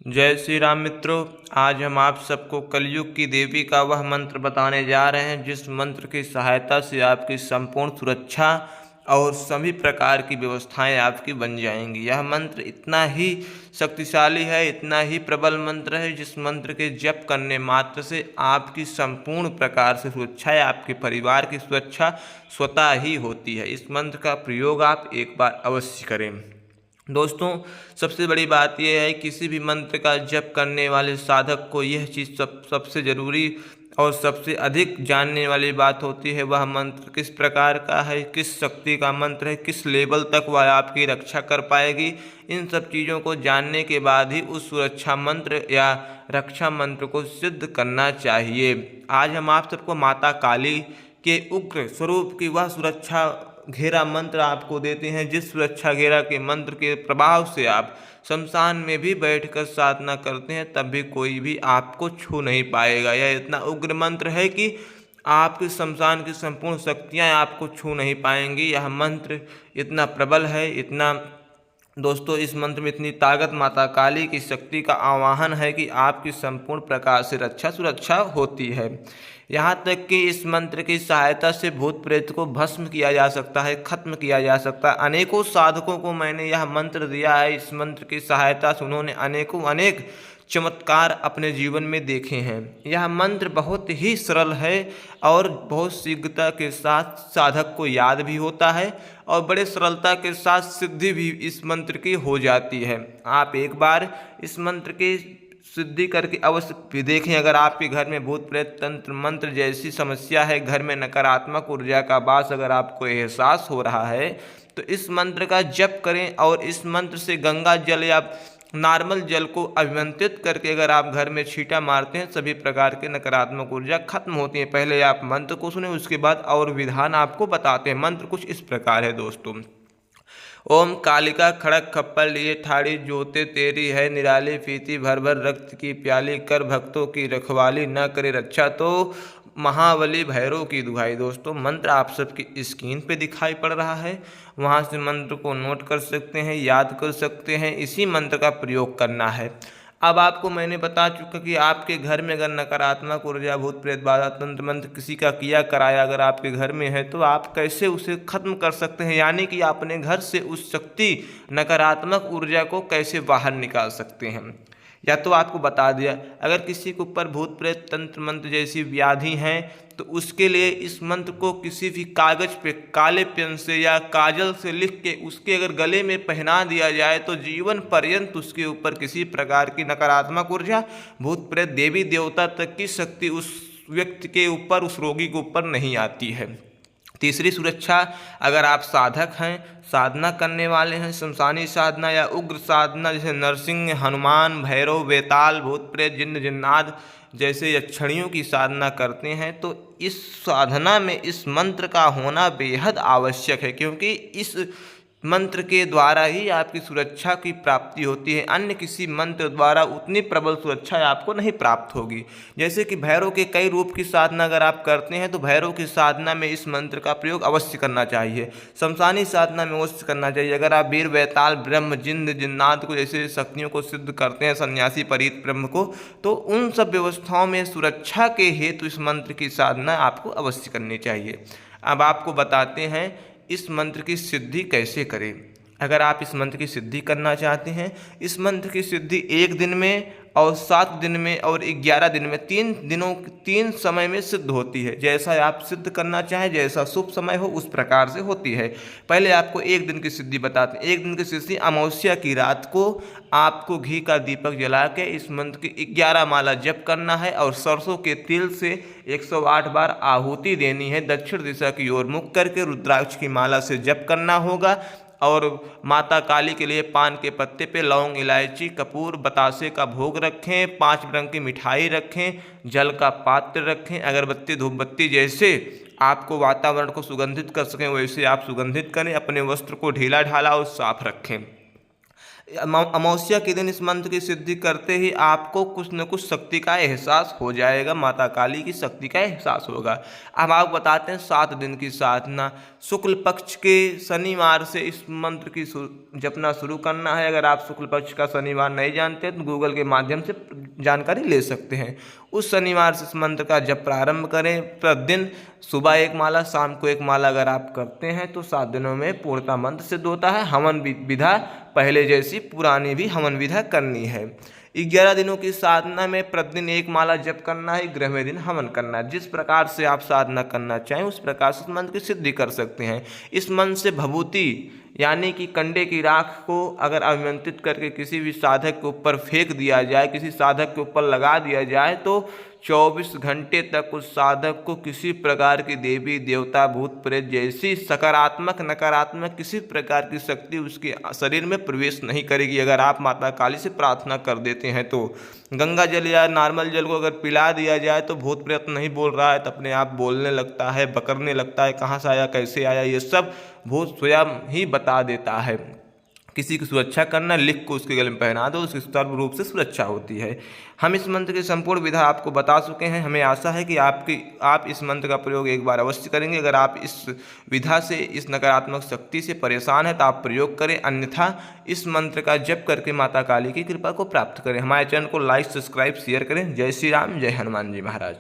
जय श्री राम मित्रों। आज हम आप सबको कलयुग की देवी का वह मंत्र बताने जा रहे हैं जिस मंत्र की सहायता से आपकी संपूर्ण सुरक्षा और सभी प्रकार की व्यवस्थाएं आपकी बन जाएंगी। यह मंत्र इतना ही शक्तिशाली है, इतना ही प्रबल मंत्र है जिस मंत्र के जप करने मात्र से आपकी संपूर्ण प्रकार से सुरक्षा या आपके परिवार की सुरक्षा स्वतः ही होती है। इस मंत्र का प्रयोग आप एक बार अवश्य करें। दोस्तों, सबसे बड़ी बात यह है किसी भी मंत्र का जप करने वाले साधक को यह चीज़ सबसे ज़रूरी और सबसे अधिक जानने वाली बात होती है वह मंत्र किस प्रकार का है, किस शक्ति का मंत्र है, किस लेवल तक वह आपकी रक्षा कर पाएगी। इन सब चीज़ों को जानने के बाद ही उस सुरक्षा मंत्र या रक्षा मंत्र को सिद्ध करना चाहिए। आज हम आप सबको माता काली के उग्र स्वरूप की वह सुरक्षा घेरा मंत्र आपको देते हैं जिस सुरक्षा घेरा के मंत्र के प्रभाव से आप शमशान में भी बैठकर साधना करते हैं तब भी कोई भी आपको छू नहीं पाएगा। यह इतना उग्र मंत्र है कि आपके शमशान की संपूर्ण शक्तियां आपको छू नहीं पाएंगी। यह मंत्र इतना प्रबल है, इतना दोस्तों इस मंत्र में इतनी ताकत माता काली की शक्ति का आवाहन है कि आपकी संपूर्ण प्रकार से सुरक्षा होती है। यहाँ तक कि इस मंत्र की सहायता से भूत प्रेत को भस्म किया जा सकता है, खत्म किया जा सकता है। अनेकों साधकों को मैंने यह मंत्र दिया है, इस मंत्र की सहायता से उन्होंने अनेक चमत्कार अपने जीवन में देखे हैं। यह मंत्र बहुत ही सरल है और बहुत शीघ्रता के साथ साधक को याद भी होता है और बड़े सरलता के साथ सिद्धि भी इस मंत्र की हो जाती है। आप एक बार इस मंत्र की सिद्धि करके अवश्य देखें। अगर आपके घर में भूत प्रेत तंत्र मंत्र जैसी समस्या है, घर में नकारात्मक ऊर्जा का वास अगर आपको एहसास हो रहा है तो इस मंत्र का जप करें और इस मंत्र से गंगा जल या नॉर्मल जल को अभिमंत्रित करके अगर आप घर में छींटा मारते हैं सभी प्रकार के नकारात्मक ऊर्जा खत्म होती है। पहले आप मंत्र को सुने, उसके बाद और विधान आपको बताते हैं। मंत्र कुछ इस प्रकार है दोस्तों। ओम कालिका खड़क खप्पर लिए ठाड़ी जोते तेरी है निराली फीती भर भर रक्त की प्याली कर भक्तों की रखवाली न करे रक्षा तो महाबली भैरव की दुहाई। दोस्तों मंत्र आप सबकी स्क्रीन पे दिखाई पड़ रहा है, वहाँ से मंत्र को नोट कर सकते हैं, याद कर सकते हैं, इसी मंत्र का प्रयोग करना है। अब आपको मैंने बता चुका कि आपके घर में अगर नकारात्मक ऊर्जा भूत प्रेत बाधा तंत्र मंत्र किसी का किया कराया अगर आपके घर में है तो आप कैसे उसे खत्म कर सकते हैं, यानी कि अपने घर से उस शक्ति नकारात्मक ऊर्जा को कैसे बाहर निकाल सकते हैं। या तो आपको बता दिया अगर किसी के ऊपर भूत प्रेत तंत्र मंत्र जैसी व्याधि हैं तो उसके लिए इस मंत्र को किसी भी कागज पे काले पेन से या काजल से लिख के उसके अगर गले में पहना दिया जाए तो जीवन पर्यंत उसके ऊपर किसी प्रकार की नकारात्मक ऊर्जा भूत प्रेत देवी देवता तक की शक्ति उस व्यक्ति के ऊपर, उस रोगी के ऊपर नहीं आती है। तीसरी सुरक्षा, अगर आप साधक हैं, साधना करने वाले हैं, शमशानी साधना या उग्र साधना जैसे नरसिंह, हनुमान, भैरव, बेताल, भूत प्रेत, जिन्न जिन्नात जैसे यक्षणियों की साधना करते हैं तो इस साधना में इस मंत्र का होना बेहद आवश्यक है, क्योंकि इस मंत्र के द्वारा ही आपकी सुरक्षा की प्राप्ति होती है। अन्य किसी मंत्र द्वारा उतनी प्रबल सुरक्षा आपको नहीं प्राप्त होगी। जैसे कि भैरव के कई रूप की साधना अगर आप करते हैं तो भैरव की साधना में इस मंत्र का प्रयोग अवश्य करना चाहिए, शमशानी साधना में अवश्य करना चाहिए। अगर आप वीर, बैताल, ब्रह्म, जिन्न जिन्नात को जैसे शक्तियों को सिद्ध करते हैं, सन्यासी, परीत ब्रह्म को, तो उन सब व्यवस्थाओं में सुरक्षा के हेतु इस मंत्र की साधना आपको अवश्य करनी चाहिए। अब आपको बताते हैं इस मंत्र की सिद्धि कैसे करें। अगर आप इस मंत्र की सिद्धि करना चाहते हैं, इस मंत्र की सिद्धि 1 दिन में और 7 दिन में और 11 दिन में 3 समय में सिद्ध होती है। जैसा आप सिद्ध करना चाहें, जैसा शुभ समय हो उस प्रकार से होती है। पहले आपको 1 दिन की सिद्धि बताते हैं। 1 दिन की सिद्धि अमावस्या की रात को आपको घी का दीपक जला के इस मंत्र की 11 माला जप करना है और सरसों के तिल से 108 बार आहुति देनी है। दक्षिण दिशा की ओर मुख करके रुद्राक्ष की माला से जप करना होगा और माता काली के लिए पान के पत्ते पे लौंग, इलायची, कपूर, बतासे का भोग रखें, 5 रंग की मिठाई रखें, जल का पात्र रखें, अगरबत्ती, धूपबत्ती जैसे आपको वातावरण को सुगंधित कर सकें वैसे आप सुगंधित करें। अपने वस्त्र को ढीला ढाला और साफ रखें। अमावस्या के दिन इस मंत्र की सिद्धि करते ही आपको कुछ न कुछ शक्ति का एहसास हो जाएगा, माता काली की शक्ति का एहसास होगा। अब आप बताते हैं 7 दिन की साधना। शुक्ल पक्ष के शनिवार से इस मंत्र की जपना शुरू करना है। अगर आप शुक्ल पक्ष का शनिवार नहीं जानते तो गूगल के माध्यम से जानकारी ले सकते हैं। उस शनिवार से इस मंत्र का जप प्रारंभ करें। प्रतिदिन सुबह 1 माला, शाम को 1 माला अगर आप करते हैं तो 7 दिनों में पूर्णतः मंत्र सिद्ध होता है। हवन विधा पहले जैसी पुरानी भी हवन विधा करनी है। 11 दिनों की साधना में प्रतिदिन 1 माला जप करना है, 11वें दिन हवन करना है। जिस प्रकार से आप साधना करना चाहें उस प्रकार से इस मंत्र की सिद्धि कर सकते हैं। इस मंत्र से भभूति यानी कि कंडे की राख को अगर अभिमंत्रित करके किसी भी साधक के ऊपर फेंक दिया जाए, किसी साधक के ऊपर लगा दिया जाए तो 24 घंटे तक उस साधक को किसी प्रकार की देवी देवता भूत प्रेत जैसी सकारात्मक नकारात्मक किसी प्रकार की शक्ति उसके शरीर में प्रवेश नहीं करेगी। अगर आप माता काली से प्रार्थना कर देते हैं तो गंगा जल या नॉर्मल जल को अगर पिला दिया जाए तो भूत प्रेत नहीं बोल रहा है तो अपने आप बोलने लगता है, बकरने लगता है, कहाँ से आया, कैसे आया, ये सब भूत स्वयं ही बता देता है। किसी की सुरक्षा करना, लिख को उसके गले में पहना दो, उसकी सर्व रूप से सुरक्षा होती है। हम इस मंत्र की संपूर्ण विधा आपको बता चुके हैं। हमें आशा है कि आप इस मंत्र का प्रयोग एक बार अवश्य करेंगे। अगर आप इस विधा से, इस नकारात्मक शक्ति से परेशान हैं तो आप प्रयोग करें, अन्यथा इस मंत्र का जप करके माता काली की कृपा को प्राप्त करें। हमारे चैनल को लाइक, सब्सक्राइब, शेयर करें। जय श्री राम, जय हनुमान जी महाराज।